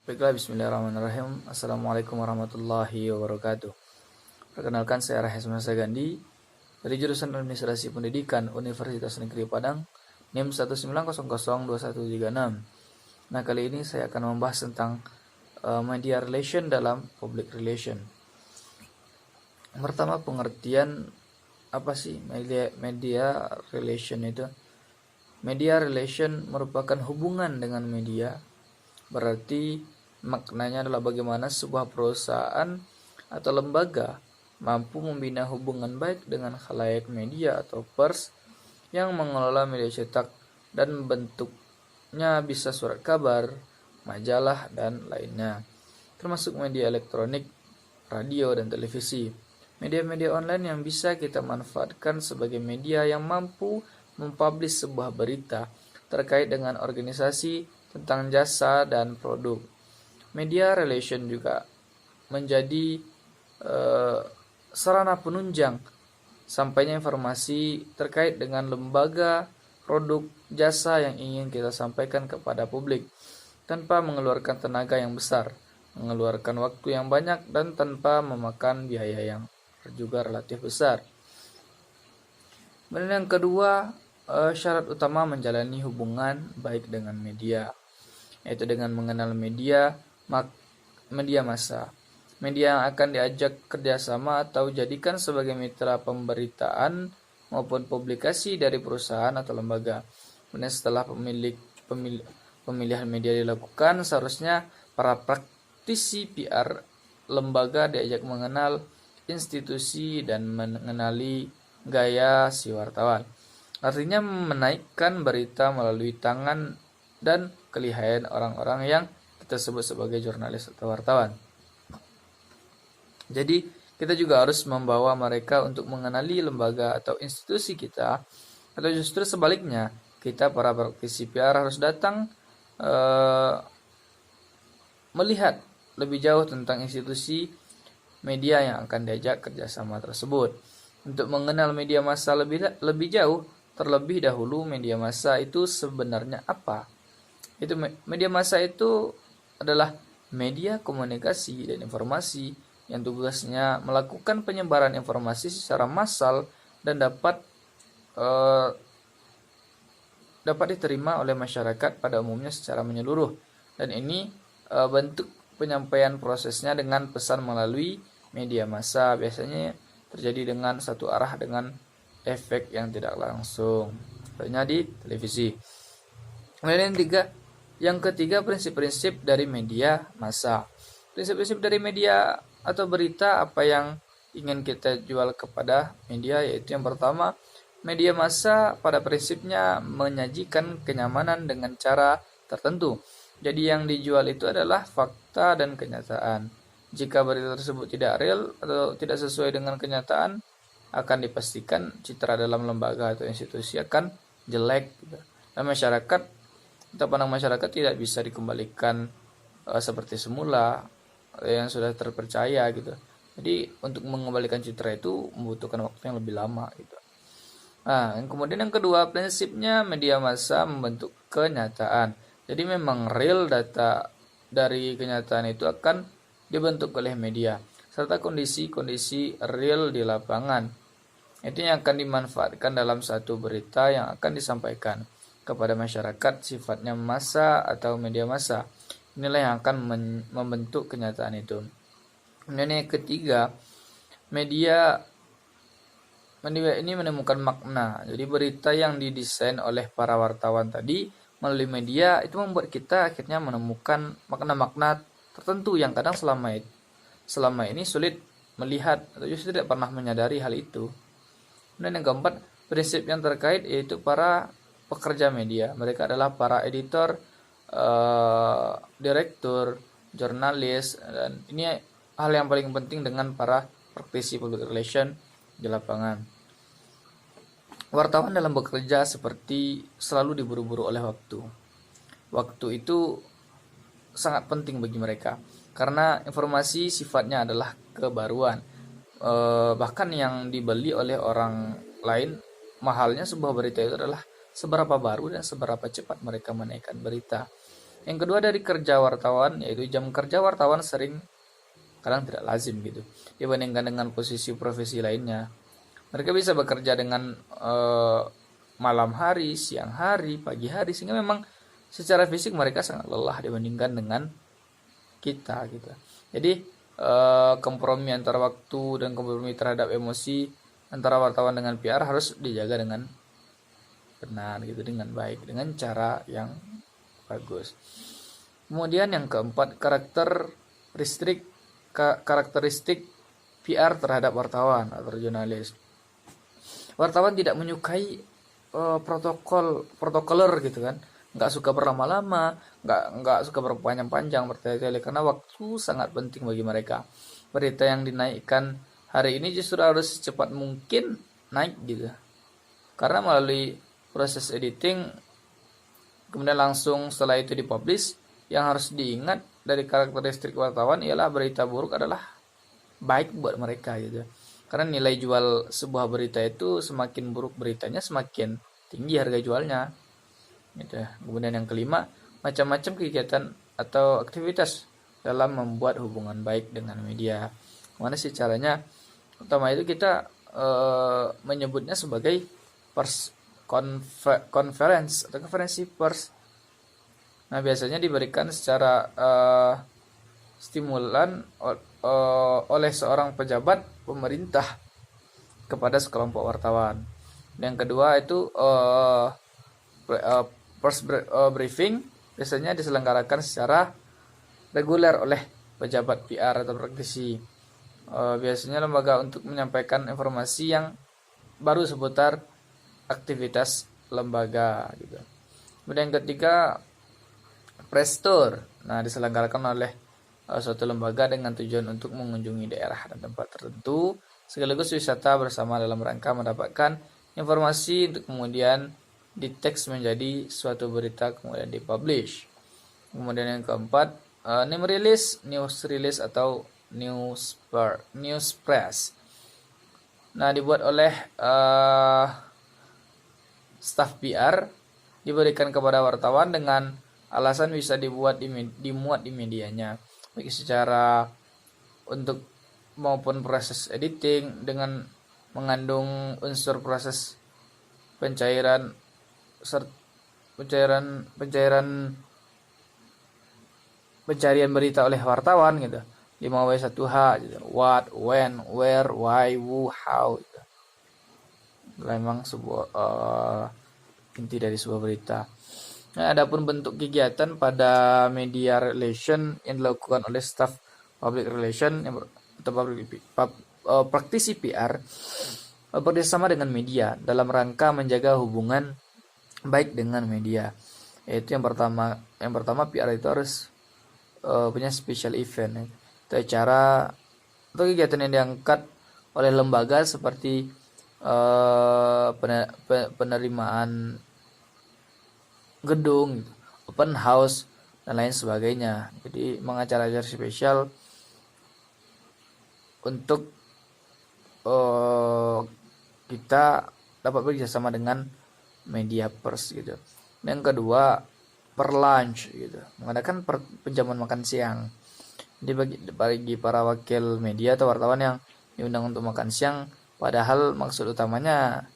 Baiklah, bismillahirrahmanirrahim. Assalamualaikum warahmatullahi wabarakatuh. Perkenalkan, saya Rahes Gandhi dari jurusan Administrasi Pendidikan Universitas Negeri Padang, NIM 1900213. Nah, kali ini saya akan membahas tentang media relation dalam public relation. Pertama, pengertian apa sih media relation itu? Media relation merupakan hubungan dengan media. Berarti maknanya adalah bagaimana sebuah perusahaan atau lembaga mampu membina hubungan baik dengan khalayak media atau pers yang mengelola media cetak dan bentuknya bisa surat kabar, majalah, dan lainnya, termasuk media elektronik, radio, dan televisi. Media-media online yang bisa kita manfaatkan sebagai media yang mampu mempublish sebuah berita terkait dengan organisasi, tentang jasa dan produk. Media relation juga menjadi sarana penunjang sampainya informasi terkait dengan lembaga, produk, jasa yang ingin kita sampaikan kepada publik tanpa mengeluarkan tenaga yang besar, mengeluarkan waktu yang banyak, dan tanpa memakan biaya yang juga relatif besar. Kemudian yang kedua, syarat utama menjalani hubungan baik dengan media, yaitu dengan mengenal media massa. Media yang akan diajak kerjasama atau jadikan sebagai mitra pemberitaan maupun publikasi dari perusahaan atau lembaga. Kemudian setelah pemilihan media dilakukan, seharusnya para praktisi PR lembaga diajak mengenal institusi dan mengenali gaya si wartawan. Artinya menaikkan berita melalui tangan dan kelihayan orang-orang yang kita sebut sebagai jurnalis atau wartawan. Jadi kita juga harus membawa mereka untuk mengenali lembaga atau institusi kita, atau justru sebaliknya, kita para praktisi PR harus datang melihat lebih jauh tentang institusi media yang akan diajak kerjasama tersebut. Untuk mengenal media massa lebih jauh, terlebih dahulu media massa itu sebenarnya apa? Itu media massa itu adalah media komunikasi dan informasi yang tugasnya melakukan penyebaran informasi secara massal dan dapat diterima oleh masyarakat pada umumnya secara menyeluruh. Dan ini bentuk penyampaian prosesnya dengan pesan melalui media massa, biasanya terjadi dengan satu arah dengan efek yang tidak langsung, contohnya di televisi. Kemudian yang ketiga, prinsip-prinsip dari media massa. Prinsip-prinsip dari media atau berita apa yang ingin kita jual kepada media, yaitu yang pertama, media massa pada prinsipnya menyajikan kenyamanan dengan cara tertentu. Jadi yang dijual itu adalah fakta dan kenyataan. Jika berita tersebut tidak real atau tidak sesuai dengan kenyataan, akan dipastikan citra dalam lembaga atau institusi akan jelek. Dan masyarakat atau pandang masyarakat tidak bisa dikembalikan seperti semula yang sudah terpercaya gitu. Jadi untuk mengembalikan citra itu membutuhkan waktu yang lebih lama gitu. Nah, kemudian yang kedua, prinsipnya media massa membentuk kenyataan. Jadi memang real data dari kenyataan itu akan dibentuk oleh media serta kondisi-kondisi real di lapangan. Itu yang akan dimanfaatkan dalam satu berita yang akan disampaikan kepada masyarakat, sifatnya massa atau media massa. Inilah yang akan membentuk kenyataan itu. Kemudian yang ketiga, media ini menemukan makna. Jadi berita yang didesain oleh para wartawan tadi melalui media itu membuat kita akhirnya menemukan makna-makna tertentu yang kadang selama ini sulit melihat atau justru tidak pernah menyadari hal itu. Dan yang keempat, prinsip yang terkait yaitu para pekerja media. Mereka adalah para editor, direktur, jurnalis, dan ini hal yang paling penting dengan para praktisi public relation di lapangan. Wartawan dalam bekerja seperti selalu diburu-buru oleh waktu. Waktu itu sangat penting bagi mereka karena informasi sifatnya adalah kebaruan. Bahkan yang dibeli oleh orang lain, mahalnya sebuah berita itu adalah seberapa baru dan seberapa cepat mereka menaikkan berita. Yang kedua dari kerja wartawan, yaitu jam kerja wartawan sering kadang tidak lazim gitu dibandingkan dengan posisi profesi lainnya. Mereka bisa bekerja dengan malam hari, siang hari, pagi hari, sehingga memang secara fisik mereka sangat lelah dibandingkan dengan kita gitu. Jadi kompromi antara waktu dan kompromi terhadap emosi antara wartawan dengan PR harus dijaga dengan benar gitu, dengan baik, dengan cara yang bagus. Kemudian yang keempat, karakteristik PR terhadap wartawan atau jurnalis. Wartawan tidak menyukai protokoler gitu kan, nggak suka berlama-lama, nggak suka berpanjang-panjang bertele-tele, karena waktu sangat penting bagi mereka. Berita yang dinaikkan hari ini justru harus secepat mungkin naik gitu, karena melalui proses editing kemudian langsung setelah itu dipublish. Yang harus diingat dari karakteristik wartawan ialah berita buruk adalah baik buat mereka gitu, karena nilai jual sebuah berita itu semakin buruk beritanya semakin tinggi harga jualnya gitu. Kemudian yang kelima, macam-macam kegiatan atau aktivitas dalam membuat hubungan baik dengan media. Mana sih caranya? Pertama itu kita menyebutnya sebagai conference atau konferensi pers. Nah, biasanya diberikan secara stimulan oleh seorang pejabat pemerintah kepada sekelompok wartawan. Yang kedua itu press briefing, biasanya diselenggarakan secara reguler oleh pejabat PR atau praktisi. Biasanya lembaga untuk menyampaikan informasi yang baru seputar aktivitas lembaga gitu. Kemudian yang ketiga, press tour. Nah, diselenggarakan oleh suatu lembaga dengan tujuan untuk mengunjungi daerah dan tempat tertentu sekaligus wisata bersama dalam rangka mendapatkan informasi untuk kemudian diteks menjadi suatu berita kemudian dipublish. Kemudian yang keempat, news release atau news press. Nah, dibuat oleh staf PR, diberikan kepada wartawan dengan alasan bisa dimuat di medianya, baik secara untuk maupun proses editing dengan mengandung unsur proses pencairan pencarian berita oleh wartawan gitu. 5W1H gitu. What, when, where, why, who, how gitu. Memang sebuah inti dari sebuah berita. Nah, adapun bentuk kegiatan pada media relation yang dilakukan oleh staff public relation atau praktisi PR bekerjasama dengan media dalam rangka menjaga hubungan baik dengan media. Yaitu yang pertama PR itu harus punya special event, itu acara atau kegiatan yang diangkat oleh lembaga seperti penerimaan gedung, open house dan lain sebagainya. Jadi mengacara-acara spesial untuk kita dapat bekerjasama dengan media pers gitu. Yang kedua, per lunch gitu, mengadakan penjamuan makan siang. Jadi bagi para wakil media atau wartawan yang diundang untuk makan siang, padahal maksud utamanya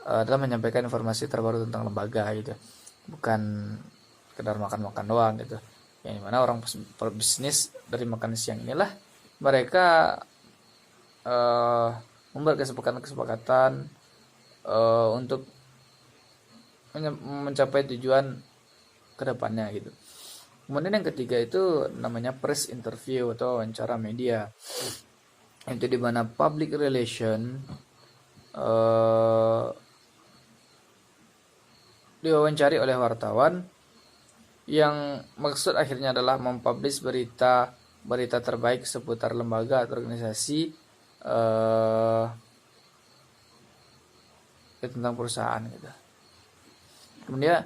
adalah menyampaikan informasi terbaru tentang lembaga gitu, bukan sekedar makan-makan doang gitu. Yang dimana orang berbisnis dari makan siang inilah mereka membuat kesepakatan untuk mencapai tujuan kedepannya gitu. Kemudian yang ketiga itu namanya press interview atau wawancara media. Itu di mana public relation diwawancari oleh wartawan yang maksud akhirnya adalah mempublish berita terbaik seputar lembaga atau organisasi tentang perusahaan gitu. Kemudian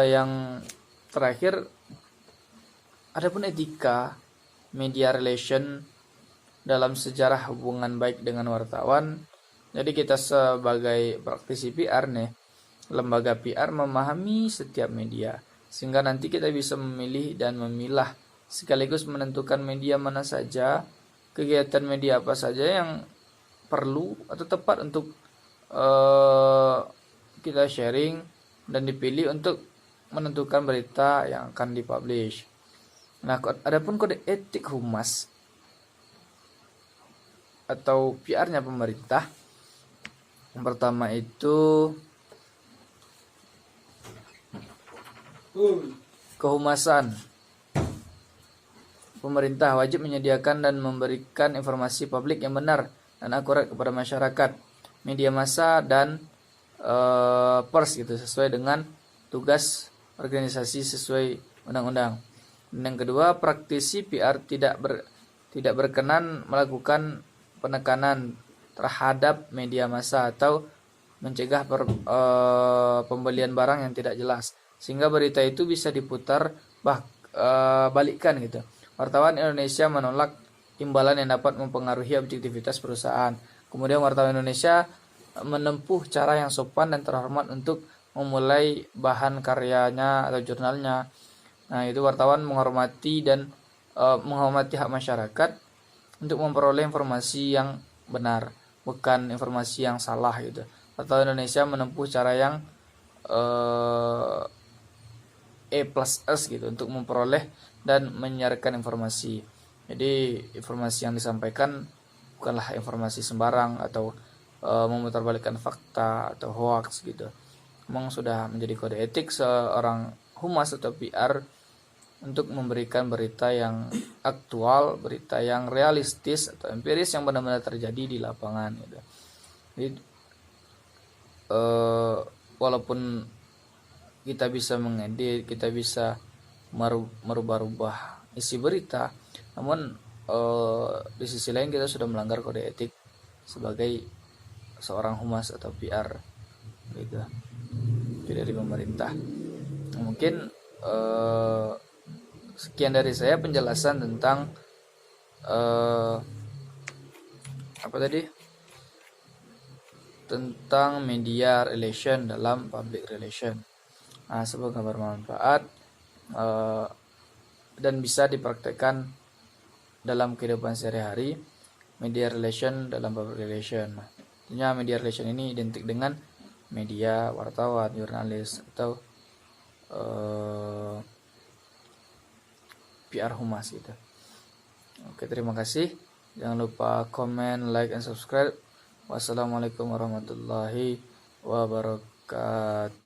yang terakhir, adapun etika media relation dalam sejarah hubungan baik dengan wartawan. Jadi kita sebagai praktisi PR nih, lembaga PR memahami setiap media sehingga nanti kita bisa memilih dan memilah sekaligus menentukan media mana saja, kegiatan media apa saja yang perlu atau tepat untuk kita sharing dan dipilih untuk menentukan berita yang akan dipublish. Nah, adapun kode etik humas atau PR-nya pemerintah, yang pertama itu kehumasan. Pemerintah wajib menyediakan dan memberikan informasi publik yang benar dan akurat kepada masyarakat, media massa dan pers gitu, sesuai dengan tugas organisasi sesuai undang-undang. Dan yang kedua, praktisi PR tidak berkenan melakukan penekanan terhadap media massa atau mencegah pembelian barang yang tidak jelas, sehingga berita itu bisa diputar balikkan gitu. Wartawan Indonesia menolak imbalan yang dapat mempengaruhi objektivitas perusahaan. Kemudian wartawan Indonesia menempuh cara yang sopan dan terhormat untuk memulai bahan karyanya atau jurnalnya. Nah, itu wartawan menghormati hak masyarakat untuk memperoleh informasi yang benar, bukan informasi yang salah gitu. Wartawan Indonesia menempuh cara yang E+S gitu untuk memperoleh dan menyiarkan informasi. Jadi informasi yang disampaikan bukanlah informasi sembarang atau memutarbalikkan fakta atau hoax gitu. Memang sudah menjadi kode etik seorang humas atau PR untuk memberikan berita yang aktual, berita yang realistis atau empiris yang benar-benar terjadi di lapangan gitu. Jadi walaupun kita bisa mengedit, kita bisa merubah-rubah isi berita, namun di sisi lain kita sudah melanggar kode etik sebagai seorang humas atau PR gitu dari pemerintah. Mungkin sekian dari saya penjelasan tentang tentang media relation dalam public relation. Nah, semoga bermanfaat dan bisa dipraktekkan dalam kehidupan sehari-hari. Media relation dalam public relation. Tentunya media relation ini identik dengan media, wartawan, jurnalis atau PR humas gitu. Oke, terima kasih. Jangan lupa komen, like, and subscribe. Wassalamualaikum warahmatullahi wabarakatuh.